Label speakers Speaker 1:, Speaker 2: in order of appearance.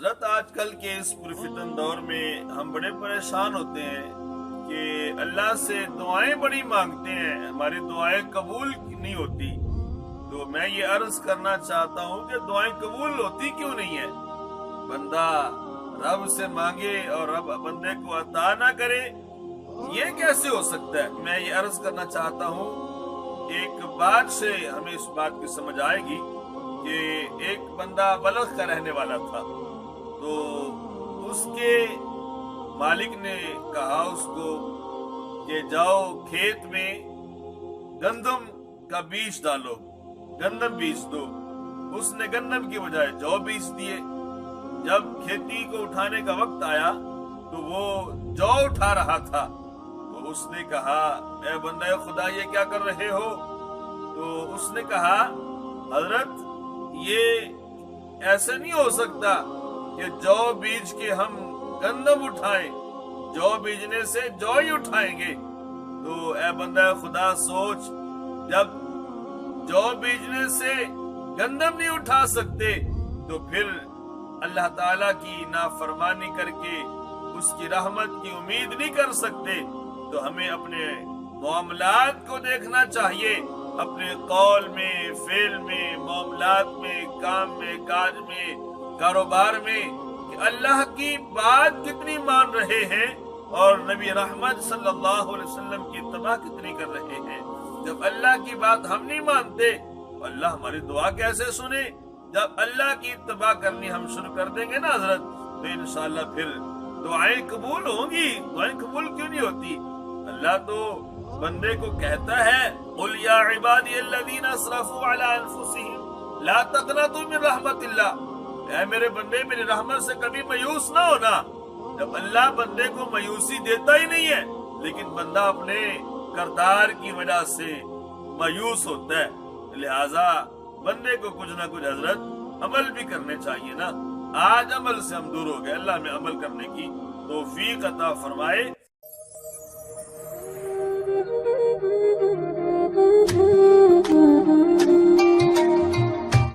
Speaker 1: حضرت آج کل کے اس پرفتن دور میں ہم بڑے پریشان ہوتے ہیں کہ اللہ سے دعائیں بڑی مانگتے ہیں، ہماری دعائیں قبول نہیں ہوتی۔ تو میں یہ عرض کرنا چاہتا ہوں کہ دعائیں قبول ہوتی کیوں نہیں ہے؟ بندہ رب سے مانگے اور رب بندے کو عطا نہ کرے، یہ کیسے ہو سکتا ہے؟ میں یہ عرض کرنا چاہتا ہوں، ایک بات سے ہمیں اس بات کی سمجھ آئے گی کہ ایک بندہ بلخ کا رہنے والا تھا، تو اس کے مالک نے کہا اس کو کہ جاؤ کھیت میں گندم کا بیج ڈالو، گندم بیج دو۔ اس نے گندم کی بجائے جو بیج دیے۔ جب کھیتی کو اٹھانے کا وقت آیا تو وہ جو اٹھا رہا تھا، تو اس نے کہا اے بندہ خدا یہ کیا کر رہے ہو؟ تو اس نے کہا حضرت یہ ایسا نہیں ہو سکتا کہ جو بیج کے ہم گندم اٹھائیں، جو بیجنے سے جو ہی اٹھائیں گے۔ تو اے بندہ خدا سوچ، جب جو بیجنے سے گندم نہیں اٹھا سکتے تو پھر اللہ تعالیٰ کی نافرمانی کر کے اس کی رحمت کی امید نہیں کر سکتے۔ تو ہمیں اپنے معاملات کو دیکھنا چاہیے، اپنے قول میں، فعل میں، معاملات میں، کام میں، کاج میں، کاروبار میں، کہ اللہ کی بات کتنی مان رہے ہیں اور نبی رحمت صلی اللہ علیہ وسلم کی اتباع کتنی کر رہے ہیں۔ جب اللہ کی بات ہم نہیں مانتے تو اللہ ہماری دعا کیسے سنے؟ جب اللہ کی اتباع کرنی ہم شروع کر دیں گے نا حضرت، تو انشاءاللہ پھر دعائیں قبول ہوں گی۔ دعائیں قبول کیوں نہیں ہوتی؟ اللہ تو بندے کو کہتا ہے قُلْ يَا عِبَادِيَ الَّذِينَ أَسْرَفُوا عَلَىٰ أَنفُسِهِمْ لَا تَقْنَطُوا مِن رَحْمَةِ اللَّهِ، اے میرے بندے میری رحمت سے کبھی مایوس نہ ہونا۔ جب اللہ بندے کو مایوسی دیتا ہی نہیں ہے، لیکن بندہ اپنے کردار کی وجہ سے مایوس ہوتا ہے، لہذا بندے کو کچھ نہ کچھ حضرت عمل بھی کرنے چاہیے نا۔ آج عمل سے ہم دور ہو گئے، اللہ میں عمل کرنے کی توفیق عطا فرمائے۔